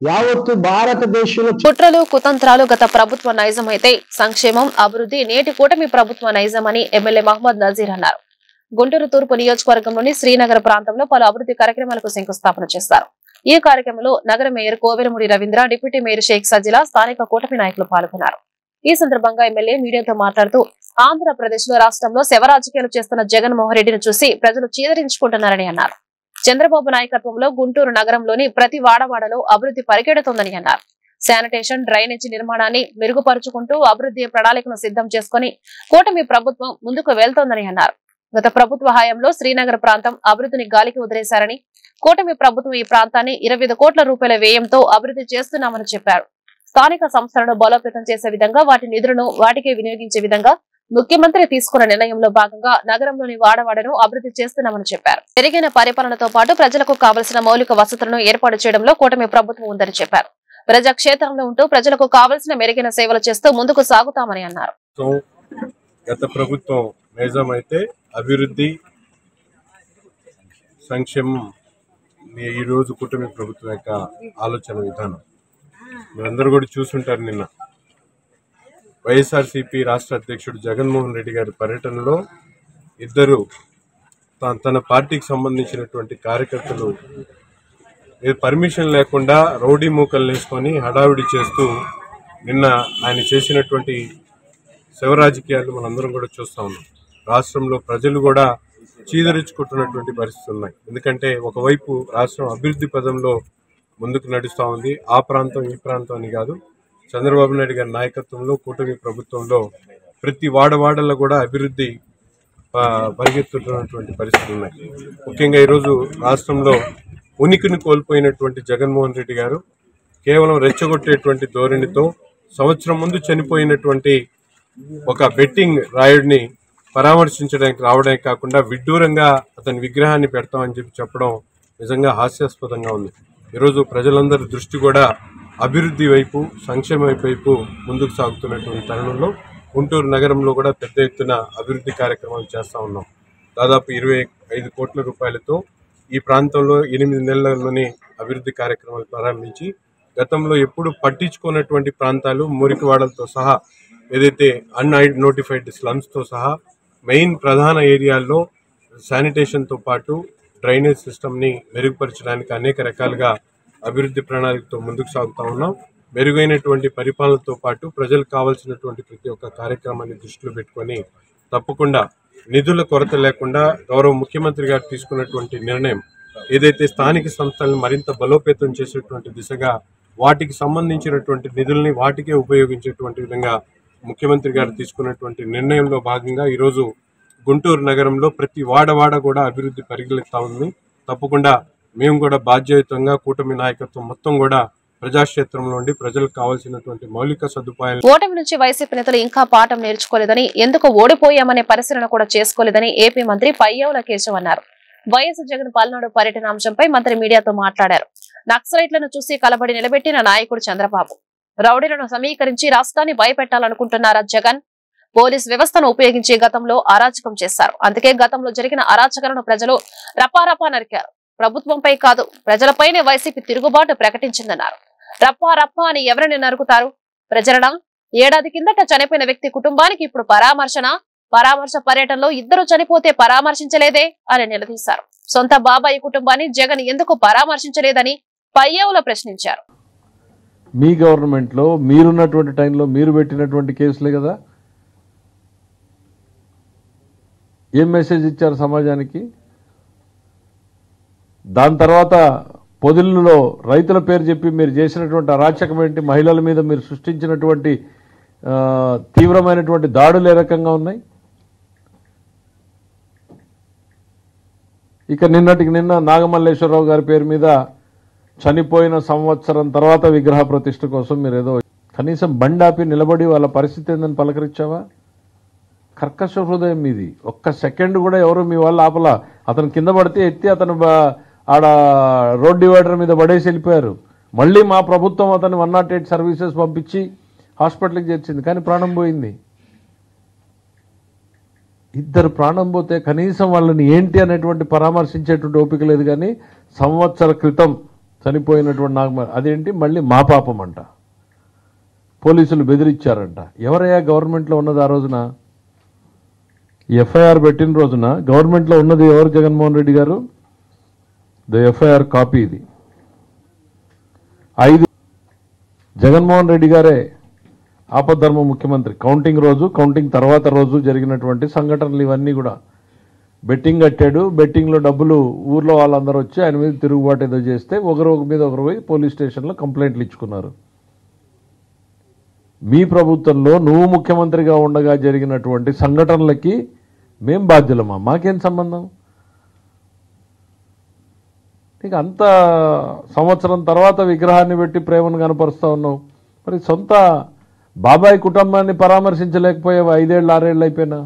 యావత్తు భారతదేశంలో కుట్రలు కుతంత్రాలు గత ప్రభుత్వ నైజం అయితే సంక్షేమం, అభివృద్ధి నేటి కూటమి ప్రభుత్వ నైజం అని ఎమ్మెల్యే మహమ్మద్ నజీర్ అన్నారు. గుంటూరు తూర్పు నియోజకవర్గంలోని శ్రీనగర్ ప్రాంతంలో పలు అభివృద్ధి కార్యక్రమాలకు శంకుస్థాపన చేశారు. ఈ కార్యక్రమంలో నగర mayor Kovelamudi Ravindra, deputy mayor Shaik Sajila, స్థానిక కూటమి నాయకులు పాల్గొన్నారు. ఈ సందర్భంగా ఎమ్మెల్యే మీడియాతో మాట్లాడుతూ ఆంధ్రప్రదేశ్ లో రాష్ట్రంలో శవ రాజకీయాలు చేస్తున్న జగన్మోహన్ రెడ్డిని చూసి ప్రజలు చీదరించుకుంటున్నారని అన్నారు. చంద్రబాబు నాయకత్వంలో గుంటూరు నగరంలోని ప్రతి వాడవాడలో అభివృద్ధి పరిగెడుతోందని అన్నారు. శానిటేషన్, డ్రైనేజీ నిర్మాణాన్ని మెరుగుపరుచుకుంటూ అభివృద్ధి ప్రణాళికను సిద్ధం చేసుకుని కూటమి ప్రభుత్వం ముందుకు వెళ్తోందని అన్నారు. గత ప్రభుత్వ హయాంలో శ్రీనగర్ ప్రాంతం అభివృద్ధిని గాలికి వదిలేశారని, కూటమి ప్రభుత్వం ఈ ప్రాంతాన్ని 25 కోట్ల రూపాయల వ్యయంతో అభివృద్ధి చేస్తున్నామని చెప్పారు. స్థానిక సంస్థలను బలోపేతం చేసే విధంగా వాటి నిధులను వాటికే వినియోగించే విధంగా ముఖ్యమంత్రి తీసుకున్న నిర్ణయంలో భాగంగా నగరంలోని వాడవాడను అభివృద్ధి చేస్తున్నామని చెప్పారు. పెరిగిన పరిపాలనతో పాటు ప్రజలకు కావలసిన మౌలిక వసతులను ఏర్పాటు చేయడంలో కూటమి ప్రభుత్వం ఉందని చెప్పారు. ప్రజాక్షేత్రంలో ఉంటూ ప్రజలకు కావలసిన మెరుగైన సేవలు చేస్తూ ముందుకు సాగుతామని అన్నారు. గత ప్రభుత్వం నైజం అయితే అభివృద్ధి, సంక్షేమం ఈ రోజు కూటమి ప్రభుత్వం యొక్క ఆలోచన విధానం మీరందరూ కూడా చూసుంటారు. నిన్న వైఎస్ఆర్సీపీ రాష్ట్ర అధ్యక్షుడు జగన్మోహన్ రెడ్డి గారి పర్యటనలో ఇద్దరు తన పార్టీకి సంబంధించినటువంటి కార్యకర్తలు పర్మిషన్ లేకుండా రౌడీ మూకలు వేసుకొని హడావిడి చేస్తూ నిన్న ఆయన చేసినటువంటి శవ రాజకీయాలు మనందరం కూడా చూస్తూ ఉన్నాం. రాష్ట్రంలో ప్రజలు కూడా చీదరించుకుంటున్నటువంటి పరిస్థితులు ఉన్నాయి. ఎందుకంటే ఒకవైపు రాష్ట్రం అభివృద్ధి పదంలో ముందుకు నడుస్తూ ఉంది. ఆ ప్రాంతం ఈ ప్రాంతం అని కాదు, చంద్రబాబు నాయుడు గారి నాయకత్వంలో కూటమి ప్రభుత్వంలో ప్రతి వాడవాడల్లో కూడా అభివృద్ధి పరిగెత్తుతున్నటువంటి పరిస్థితులు ఉన్నాయి. ముఖ్యంగా ఈరోజు రాష్ట్రంలో ఉనికిని కోల్పోయినటువంటి జగన్మోహన్ రెడ్డి గారు కేవలం రెచ్చగొట్టేటువంటి ధోరణితో సంవత్సరం ముందు చనిపోయినటువంటి ఒక బెట్టింగ్ రాయుడిని పరామర్శించడానికి రావడమే కాకుండా విడ్డూరంగా అతని విగ్రహాన్ని పెడతామని చెప్పడం నిజంగా హాస్యాస్పదంగా ఉంది. ఈరోజు ప్రజలందరి దృష్టి కూడా అభివృద్ధి వైపు, సంక్షేమ వైపు ముందుకు సాగుతున్నటువంటి తరుణంలో గుంటూరు నగరంలో కూడా పెద్ద ఎత్తున అభివృద్ధి కార్యక్రమాలు చేస్తూ ఉన్నాం. దాదాపు 25 కోట్ల రూపాయలతో ఈ ప్రాంతంలో 8 నెలల్లోనే అభివృద్ధి కార్యక్రమాలు ప్రారంభించి గతంలో ఎప్పుడు పట్టించుకున్నటువంటి ప్రాంతాలు మురికివాడలతో సహా ఏదైతే అన్ఐడెంటిఫైడ్ స్లమ్స్తో సహా మెయిన్ ప్రధాన ఏరియాల్లో శానిటేషన్తో పాటు డ్రైనేజ్ సిస్టమ్ని మెరుగుపరచడానికి అనేక రకాలుగా అభివృద్ధి ప్రణాళికతో ముందుకు సాగుతూ ఉన్నాం. మెరుగైనటువంటి పరిపాలనతో పాటు ప్రజలకు కావాల్సినటువంటి ప్రతి ఒక్క కార్యక్రమాన్ని దృష్టిలో పెట్టుకొని తప్పకుండా నిధుల కొరత లేకుండా గౌరవ ముఖ్యమంత్రి గారు తీసుకున్నటువంటి నిర్ణయం ఏదైతే స్థానిక సంస్థలను మరింత బలోపేతం చేసేటువంటి దిశగా వాటికి సంబంధించినటువంటి నిధుల్ని వాటికే ఉపయోగించేటువంటి విధంగా ముఖ్యమంత్రి గారు తీసుకున్నటువంటి నిర్ణయంలో భాగంగా ఈరోజు గుంటూరు నగరంలో ప్రతి వాడవాడ కూడా అభివృద్ధి పరిగెత్తా ఉంది. తప్పకుండా మేము కూడా బాధ్యతంగా కూటమి నాయకత్వం మొత్తం కూడా ప్రజాక్షేత్రంలో ఉండి ప్రజలకు కావాల్సినటువంటి మౌలిక సదుపాయాలు. ఓటమి నుంచి వైసీపీ నేతలు ఇంకా పాఠం నేర్చుకోలేదని, ఎందుకు ఓడిపోయామనే పరిశీలన కూడా చేసుకోలేదని ఏపీ మంత్రి పయ్యావుల కేశవ్ అన్నారు. వైఎస్ జగన్ పల్నాడు పర్యటన అంశంపై మంత్రి మీడియాతో మాట్లాడారు. నక్సలైట్లను చూసి కలబడి నిలబెట్టిన నాయకుడు చంద్రబాబు. రౌడీలను సమీకరించి రాష్ట్రాన్ని భయపెట్టాలనుకుంటున్నారా జగన్? పోలీస్ వ్యవస్థను ఉపయోగించి గతంలో అరాచకం చేశారు. అందుకే గతంలో జరిగిన అరాచకాలను ప్రజలు రపారపా నరికారు. ప్రభుత్వంపై కాదు ప్రజలపైనే వైసీపీ తిరుగుబాటు ప్రకటించిందన్నారు. రప్పా అని ఎవరిని నరుకుతారు? ప్రజలనా? ఏడాది కిందట చనిపోయిన వ్యక్తి కుటుంబానికి ఇప్పుడు పరామర్శ పర్యటనలో ఇద్దరు చనిపోతే పరామర్శించలేదే అని నిలదీశారు. సొంత బాబాయి కుటుంబాన్ని జగన్ ఎందుకు పరామర్శించలేదని పయ్యేవులో ప్రశ్నించారు. మీ గవర్నమెంట్ లో మీరున్నటువంటి టైంలో మీరు పెట్టినటువంటి కేసులే కదా. ఏం మెసేజ్ ఇచ్చారు సమాజానికి? దాని తర్వాత పొదిల్లో రైతుల పేరు చెప్పి మీరు చేసినటువంటి అరాచకం ఏంటి? మహిళల మీద మీరు సృష్టించినటువంటి తీవ్రమైనటువంటి దాడులు ఏ రకంగా ఉన్నాయి? ఇక నిన్నటికి నిన్న నాగమల్లేశ్వరరావు గారి పేరు మీద చనిపోయిన సంవత్సరం తర్వాత విగ్రహ ప్రతిష్ఠ కోసం మీరు ఏదో కనీసం బండాపి నిలబడి వాళ్ళ పరిస్థితి ఏందని పలకరించావా? కర్కశ హృదయం మీది. ఒక్క సెకండ్ కూడా ఎవరు మీ వాళ్ళు ఆపలా. అతను కింద పడితే ఎత్తి అతను ఆడ రోడ్ డివైడర్ మీద పడేసి వెళ్ళిపోయారు. మళ్ళీ మా ప్రభుత్వం అతను 108 సర్వీసెస్ పంపించి హాస్పిటల్కి చేర్చింది, కానీ ప్రాణం పోయింది. ఇద్దరు ప్రాణం పోతే కనీసం వాళ్ళని ఏంటి అనేటువంటి పరామర్శించేటువంటి ఓపిక లేదు. కానీ సంవత్సర క్రితం చనిపోయినటువంటి అదేంటి మళ్ళీ మా పాపం అంట. పోలీసులు బెదిరించారంట. ఎవరయ్యా గవర్నమెంట్లో ఉన్నది ఆ రోజున? ఎఫ్ఐఆర్ పెట్టిన రోజున గవర్నమెంట్లో ఉన్నది ఎవరు? జగన్మోహన్ రెడ్డి గారు. ద ఎఫ్ఐఆర్ కాపీ ఇది. 5 జగన్మోహన్ రెడ్డి గారే ఆపద్ధర్మ ముఖ్యమంత్రి. కౌంటింగ్ రోజు, కౌంటింగ్ తర్వాత రోజు జరిగినటువంటి సంఘటనలు ఇవన్నీ కూడా. బెట్టింగ్ కట్టాడు, బెట్టింగ్లో డబ్బులు ఊర్లో వాళ్ళందరూ వచ్చి ఆయన మీద తిరుగుబాటు ఏదో చేస్తే ఒకరు మీద ఒకరు పోయి పోలీస్ స్టేషన్లో కంప్లైంట్లు ఇచ్చుకున్నారు. మీ ప్రభుత్వంలో నువ్వు ముఖ్యమంత్రిగా ఉండగా జరిగినటువంటి సంఘటనలకి మేం బాధ్యులమా? మాకేం సంబంధం? నీకు అంత సంవత్సరం తర్వాత విగ్రహాన్ని పెట్టి ప్రేమను కనపరుస్తూ ఉన్నావు. మరి సొంత బాబాయ్ కుటుంబాన్ని పరామర్శించలేకపోయావు. 5 ఏళ్ళు 6 ఏళ్ళు అయిపోయినా.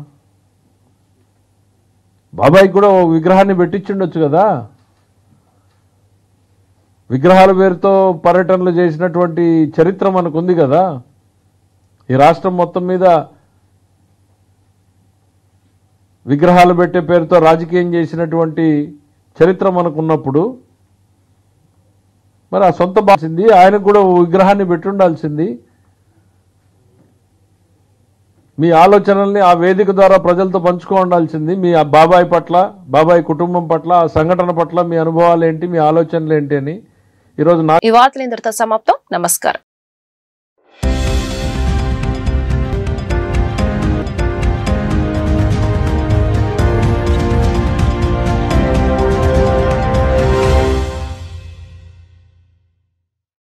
బాబాయ్కి కూడా ఓ విగ్రహాన్ని పెట్టించుండొచ్చు కదా. విగ్రహాల పేరుతో పర్యటనలు చేసినటువంటి చరిత్ర మనకు ఉంది కదా. ఈ రాష్ట్రం మొత్తం మీద విగ్రహాలు పెట్టే పేరుతో రాజకీయం చేసినటువంటి చరిత్ర మనకున్నప్పుడు మరి ఆ సొంత బాసింది ఆయనకు కూడా విగ్రహాన్ని పెట్టి ఉండాల్సింది. మీ ఆలోచనల్ని ఆ వేదిక ద్వారా ప్రజలతో పంచుకో ఉండాల్సింది. మీ బాబాయ్ పట్ల, బాబాయ్ కుటుంబం పట్ల, ఆ సంఘటన పట్ల మీ అనుభవాలు ఏంటి, మీ ఆలోచనలు ఏంటి అని. ఈరోజు ఈ వార్తలు ఇంతటితో సమాప్తం. నమస్కారం.